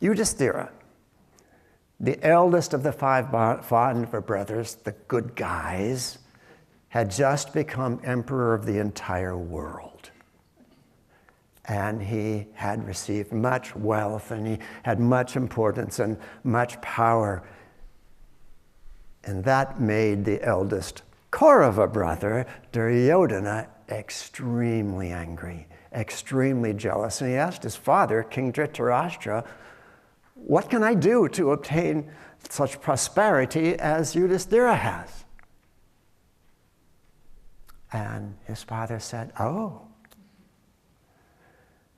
Yudhisthira, the eldest of the five Pandava brothers, the good guys, had just become emperor of the entire world. And he had received much wealth, and he had much importance and much power. And that made the eldest Kaurava brother, Duryodhana, extremely angry, extremely jealous. And he asked his father, King Dhritarashtra, what can I do to obtain such prosperity as Yudhisthira has? And his father said,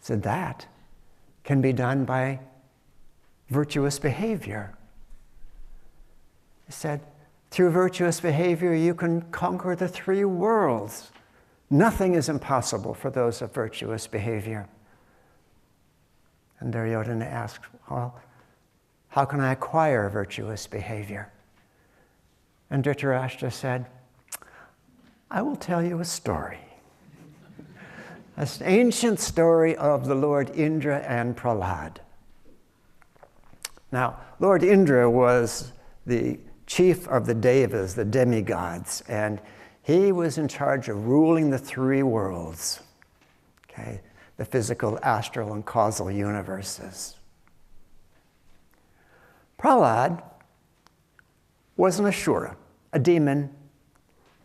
so that can be done by virtuous behavior. He said, through virtuous behavior, you can conquer the three worlds. Nothing is impossible for those of virtuous behavior. And Duryodhana asked, well, how can I acquire virtuous behavior? And Dhritarashtra said, I will tell you a story. An ancient story of the Lord Indra and Prahlad. Now, Lord Indra was the chief of the Devas, the demigods, and he was in charge of ruling the three worlds, okay, the physical, astral, and causal universes. Prahlad was an Ashura, a demon,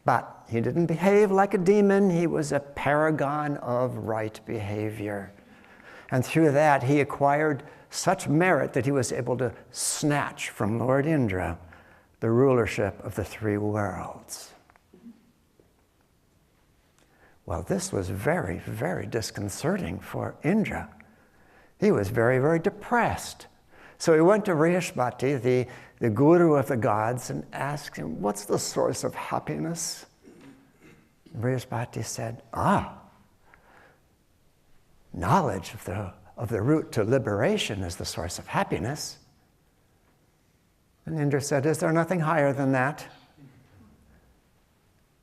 but he didn't behave like a demon. He was a paragon of right behavior. And through that, he acquired such merit that he was able to snatch from Lord Indra the rulership of the three worlds. Well, this was very, very disconcerting for Indra. He was very, very depressed. So he went to Vrihaspathi, the guru of the gods, and asked him, what's the source of happiness? Vrihaspathi said, knowledge of the route to liberation is the source of happiness. And Indra said, is there nothing higher than that?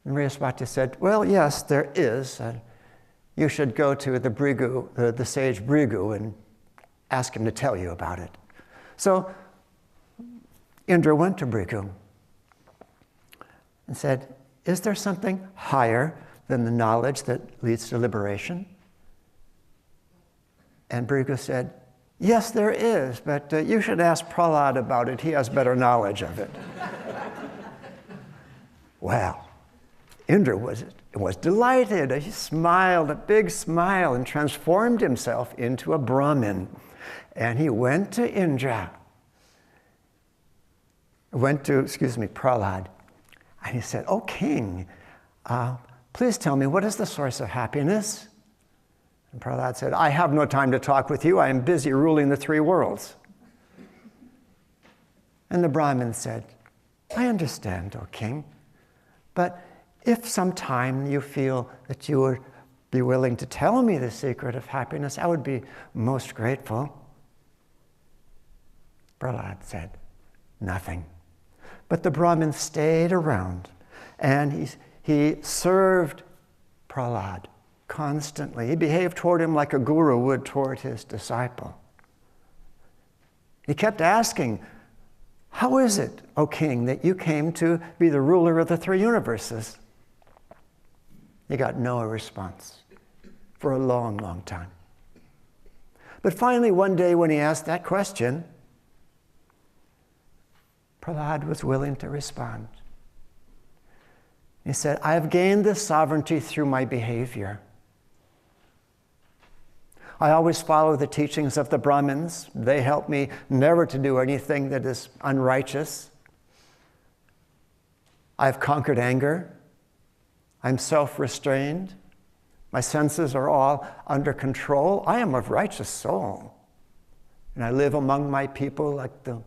And Vrihaspathi said, well, yes, there is. You should go to the Bhrigu, the sage Bhrigu, and ask him to tell you about it. So Indra went to Bhrigu and said, is there something higher than the knowledge that leads to liberation? And Bhrigu said, yes, there is, but you should ask Prahlad about it. He has better knowledge of it. Well, Indra was delighted. He smiled, a big smile, and transformed himself into a Brahmin. And he went to Prahlad, and he said, oh, king, please tell me, what is the source of happiness? And Prahlad said, I have no time to talk with you. I am busy ruling the three worlds. And the Brahmin said, I understand, O king, but if sometime you feel that you would be willing to tell me the secret of happiness, I would be most grateful. Prahlad said, nothing. But the Brahmin stayed around, and he served Prahlad constantly. He behaved toward him like a guru would toward his disciple. He kept asking, how is it, O king, that you came to be the ruler of the three universes? He got no response for a long, long time. But finally, one day when he asked that question, Prahlad was willing to respond. He said, I have gained this sovereignty through my behavior. I always follow the teachings of the Brahmins. They help me never to do anything that is unrighteous. I've conquered anger. I'm self-restrained. My senses are all under control. I am a righteous soul. And I live among my people like the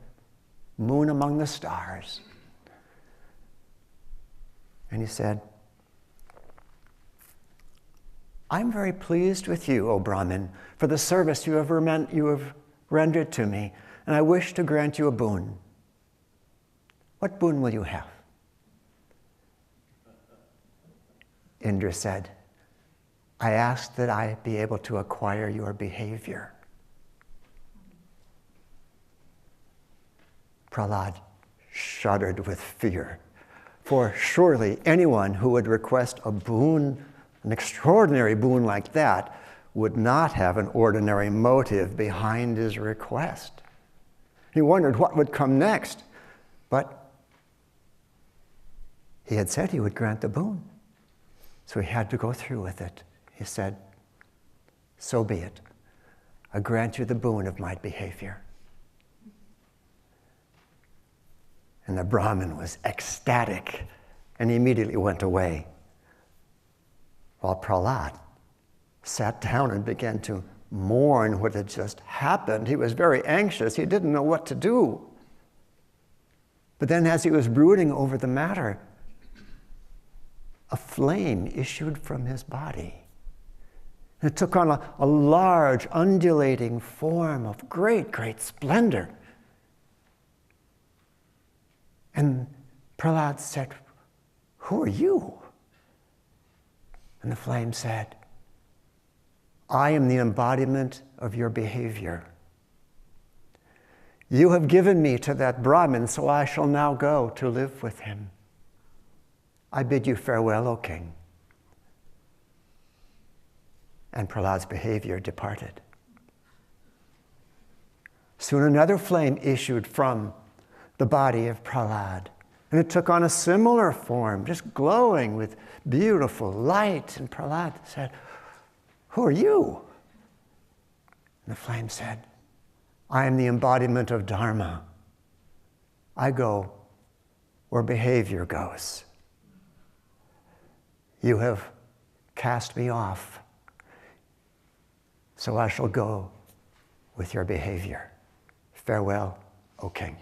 moon among the stars. And he said, I'm very pleased with you, O Brahmin, for the service you have rendered to me, and I wish to grant you a boon. What boon will you have? Indra said, I ask that I be able to acquire your behavior. Prahlad shuddered with fear, for surely anyone who would request a boon, an extraordinary boon like that, would not have an ordinary motive behind his request. He wondered what would come next, but he had said he would grant the boon, so he had to go through with it. He said, "So be it. I grant you the boon of my behavior." And the Brahmin was ecstatic and he immediately went away, while Prahlad sat down and began to mourn what had just happened. He was very anxious. He didn't know what to do. But then as he was brooding over the matter, a flame issued from his body. It took on a large, undulating form of great, great splendor. And Prahlad said, "Who are you?" And the flame said, "I am the embodiment of your behavior. You have given me to that Brahmin, so I shall now go to live with him. I bid you farewell, O king." And Prahlad's behavior departed. Soon another flame issued from the body of Prahlad, and it took on a similar form, just glowing with beautiful light. And Prahlad said, "Who are you?" And the flame said, "I am the embodiment of Dharma. I go where behavior goes. You have cast me off, so I shall go with your behavior. Farewell, O king."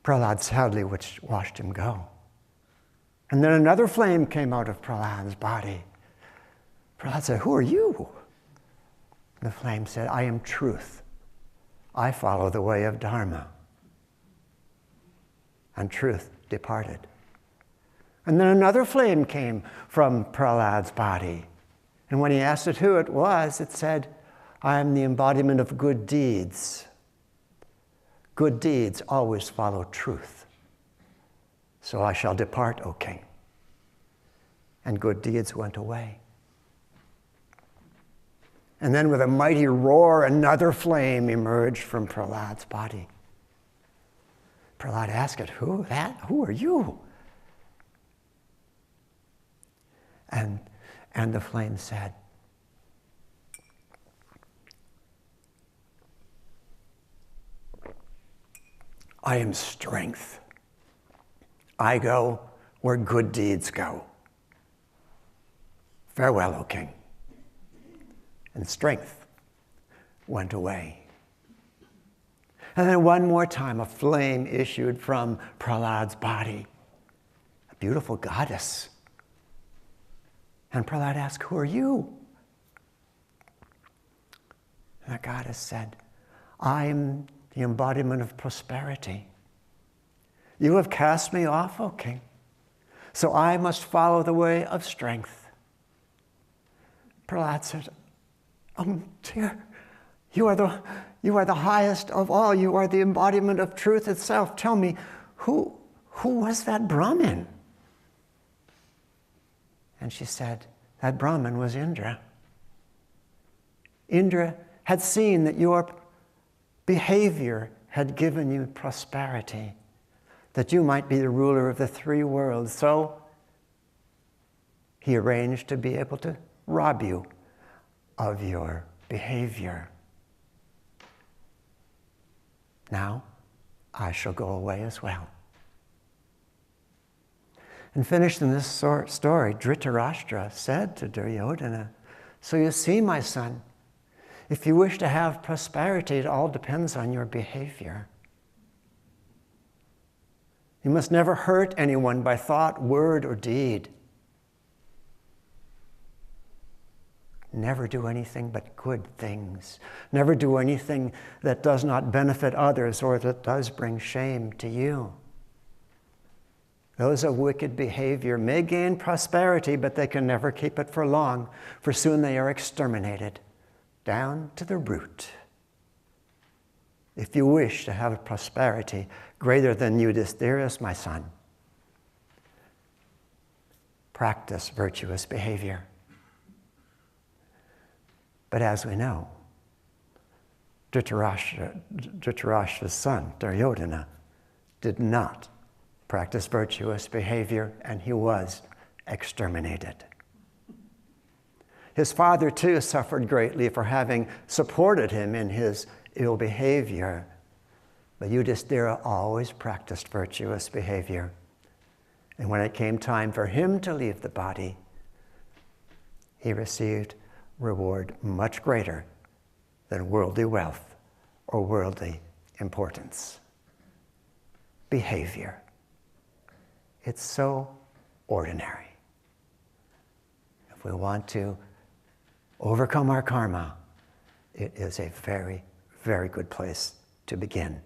Prahlad sadly watched him go. And then another flame came out of Prahlad's body. Prahlad said, "Who are you?" And the flame said, "I am truth. I follow the way of Dharma." And truth departed. And then another flame came from Prahlad's body. And when he asked it who it was, it said, "I am the embodiment of good deeds. Good deeds always follow truth. So I shall depart, O king." And good deeds went away. And then with a mighty roar, another flame emerged from Prahlad's body. Prahlad asked it, "Who are you?" And the flame said, "I am strength. I go where good deeds go. Farewell, O king." And strength went away. And then one more time, a flame issued from Prahlad's body, a beautiful goddess. And Prahlad asked, "Who are you?" And the goddess said, "I am the embodiment of prosperity. You have cast me off, O king, so I must follow the way of strength." Prahlad said, "Oh dear, you are the highest of all. You are the embodiment of truth itself. Tell me, who was that Brahmin?" And she said, "That Brahmin was Indra. Indra had seen that your behavior had given you prosperity, that you might be the ruler of the three worlds. So he arranged to be able to rob you of your behavior. Now I shall go away as well." And finished in this story, Dhritarashtra said to Duryodhana, "So you see, my son, if you wish to have prosperity, it all depends on your behavior. You must never hurt anyone by thought, word, or deed. Never do anything but good things. Never do anything that does not benefit others or that does bring shame to you. Those of wicked behavior may gain prosperity, but they can never keep it for long, for soon they are exterminated down to the root." if you wish to have a prosperity greater than Yudhisthira's, my son, practice virtuous behavior. But as we know, Dhritarashtra's son, Duryodhana, did not practice virtuous behavior, and he was exterminated. His father, too, suffered greatly for having supported him in his ill behavior. But Yudhisthira always practiced virtuous behavior. And when it came time for him to leave the body, he received reward much greater than worldly wealth or worldly importance. Behavior. It's so ordinary. If we want to overcome our karma, it is a very, very good place to begin.